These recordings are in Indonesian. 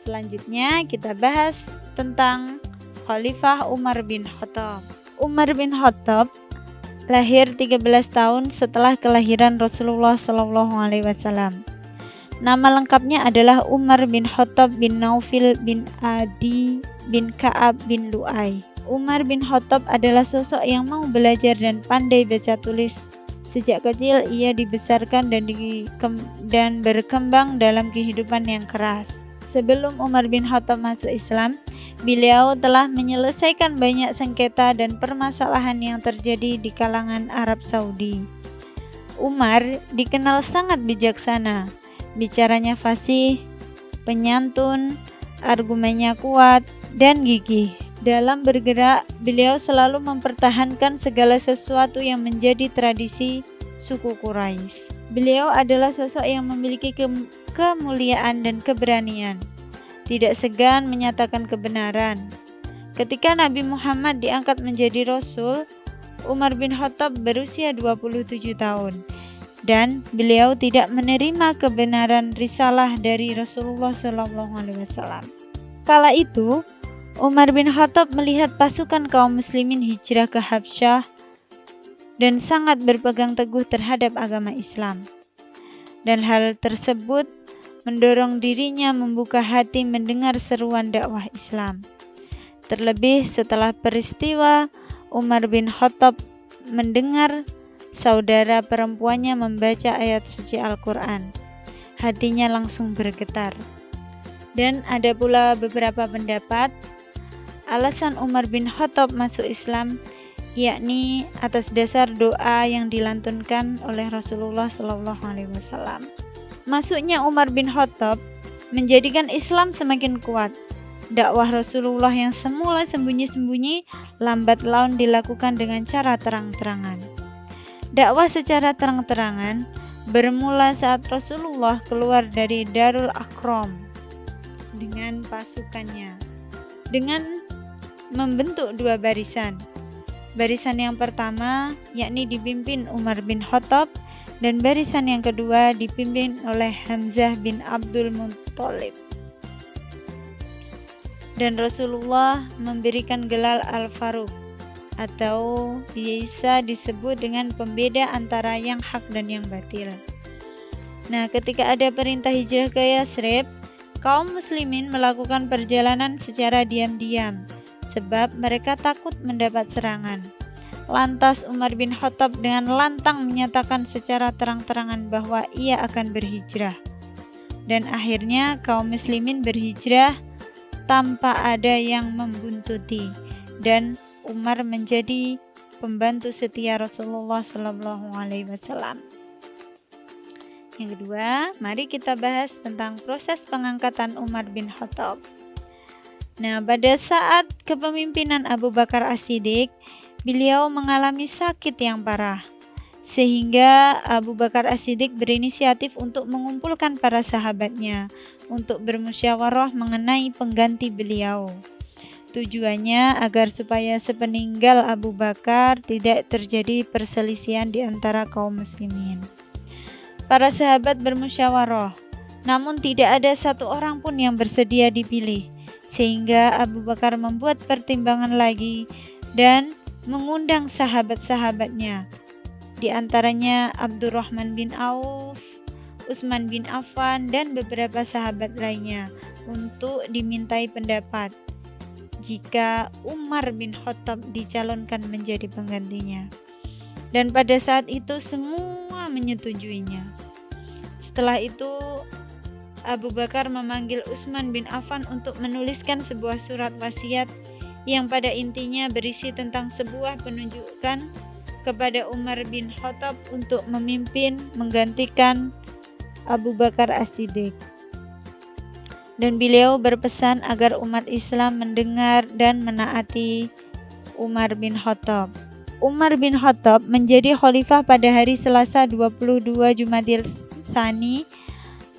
Selanjutnya kita bahas tentang Khalifah Umar bin Khattab. Umar bin Khattab lahir 13 tahun setelah kelahiran Rasulullah SAW. Nama lengkapnya adalah Umar bin Khattab bin Naufil bin Adi bin Ka'ab bin Lu'ay. Umar bin Khattab adalah sosok yang mau belajar dan pandai baca tulis. Sejak kecil ia dibesarkan dan berkembang dalam kehidupan yang keras. Sebelum Umar bin Khattab masuk Islam, beliau telah menyelesaikan banyak sengketa dan permasalahan yang terjadi di kalangan Arab Saudi. Umar dikenal sangat bijaksana, bicaranya fasih, penyantun, argumennya kuat, dan gigih. Dalam bergerak, beliau selalu mempertahankan segala sesuatu yang menjadi tradisi suku Quraisy. Beliau adalah sosok yang memiliki kemuliaan dan keberanian, tidak segan menyatakan kebenaran. Ketika Nabi Muhammad diangkat menjadi Rasul, Umar bin Khattab berusia 27 tahun dan beliau tidak menerima kebenaran risalah dari Rasulullah SAW. Kala itu, Umar bin Khattab melihat pasukan kaum muslimin hijrah ke Habsyah dan sangat berpegang teguh terhadap agama Islam. Dan hal tersebut mendorong dirinya membuka hati mendengar seruan dakwah Islam. Terlebih setelah peristiwa Umar bin Khattab mendengar saudara perempuannya membaca ayat suci Al-Quran. Hatinya langsung bergetar. Dan ada pula beberapa pendapat alasan Umar bin Khattab masuk Islam, yakni atas dasar doa yang dilantunkan oleh Rasulullah SAW. Masuknya Umar bin Khattab menjadikan Islam semakin kuat. Dakwah Rasulullah yang semula sembunyi-sembunyi lambat laun dilakukan dengan cara terang-terangan. Dakwah secara terang-terangan bermula saat Rasulullah keluar dari Darul Aqram dengan pasukannya, dengan membentuk dua barisan. Barisan yang pertama yakni dipimpin Umar bin Khattab dan barisan yang kedua dipimpin oleh Hamzah bin Abdul Muttalib. Dan Rasulullah memberikan gelar Al-Faruq atau biasa disebut dengan pembeda antara yang hak dan yang batil. Nah, ketika ada perintah hijrah ke Yasrib, kaum muslimin melakukan perjalanan secara diam-diam sebab mereka takut mendapat serangan. Lantas Umar bin Khattab dengan lantang menyatakan secara terang-terangan bahwa ia akan berhijrah. Dan akhirnya kaum muslimin berhijrah tanpa ada yang membuntuti, dan Umar menjadi pembantu setia Rasulullah SAW. Yang kedua, mari kita bahas tentang proses pengangkatan Umar bin Khattab. Nah, pada saat kepemimpinan Abu Bakar As-Siddiq, beliau mengalami sakit yang parah, sehingga Abu Bakar As-Siddiq berinisiatif untuk mengumpulkan para sahabatnya untuk bermusyawarah mengenai pengganti beliau. Tujuannya agar supaya sepeninggal Abu Bakar tidak terjadi perselisihan di antara kaum muslimin. Para sahabat bermusyawarah, namun tidak ada satu orang pun yang bersedia dipilih, sehingga Abu Bakar membuat pertimbangan lagi dan mengundang sahabat-sahabatnya, di antaranya Abdurrahman bin Auf, Utsman bin Affan, dan beberapa sahabat lainnya untuk dimintai pendapat jika Umar bin Khattab dicalonkan menjadi penggantinya. Dan pada saat itu semua menyetujuinya. Setelah itu Abu Bakar memanggil Utsman bin Affan untuk menuliskan sebuah surat wasiat yang pada intinya berisi tentang sebuah penunjukan kepada Umar bin Khattab untuk memimpin menggantikan Abu Bakar As-Siddiq. Dan beliau berpesan agar umat Islam mendengar dan menaati Umar bin Khattab. Umar bin Khattab menjadi khalifah pada hari Selasa 22 Jumadil Tsani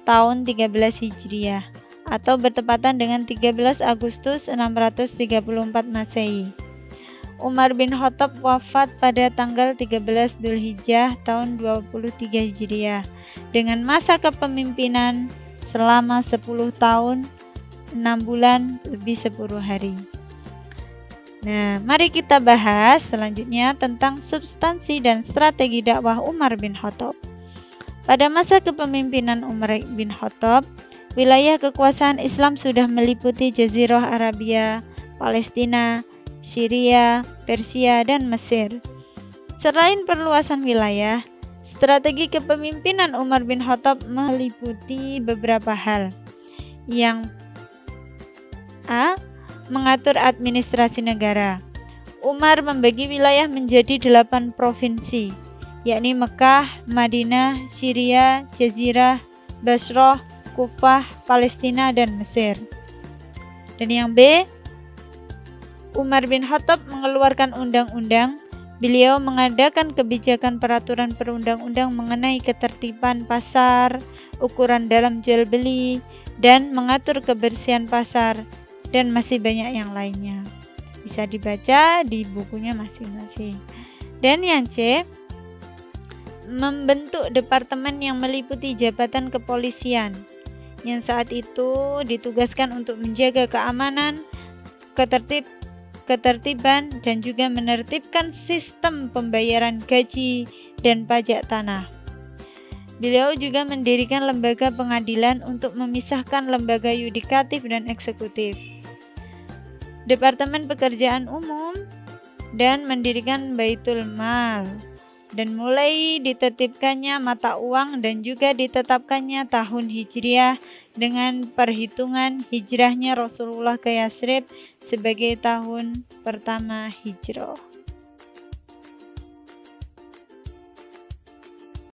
tahun 13 Hijriah atau bertepatan dengan 13 Agustus 634 Masehi. Umar bin Khattab wafat pada tanggal 13 Dzulhijjah tahun 23 Hijriah dengan masa kepemimpinan selama 10 tahun 6 bulan lebih 10 hari. Nah, mari kita bahas selanjutnya tentang substansi dan strategi dakwah Umar bin Khattab. Pada masa kepemimpinan Umar bin Khattab, wilayah kekuasaan Islam sudah meliputi Jazirah Arabia, Palestina, Syria, Persia, dan Mesir. Selain perluasan wilayah, strategi kepemimpinan Umar bin Khattab meliputi beberapa hal. Yang A. Mengatur administrasi negara. Umar membagi wilayah menjadi 8 provinsi, yakni Mekah, Madinah, Syria, Jazirah, Basrah, Kufah, Palestina, dan Mesir. Dan yang B. Umar bin Khattab mengeluarkan undang-undang. Beliau mengadakan kebijakan peraturan perundang-undang mengenai ketertiban pasar, ukuran dalam jual beli, dan mengatur kebersihan pasar, dan masih banyak yang lainnya. Bisa dibaca di bukunya masing-masing. Dan yang C, membentuk departemen yang meliputi jabatan kepolisian yang saat itu ditugaskan untuk menjaga keamanan, ketertiban, dan juga menertibkan sistem pembayaran gaji dan pajak tanah. Beliau juga mendirikan lembaga pengadilan untuk memisahkan lembaga yudikatif dan eksekutif, Departemen Pekerjaan Umum, dan mendirikan Baitul Mal, dan mulai ditertibkannya mata uang dan juga ditetapkannya tahun Hijriah dengan perhitungan hijrahnya Rasulullah ke Yatsrib sebagai tahun pertama hijrah.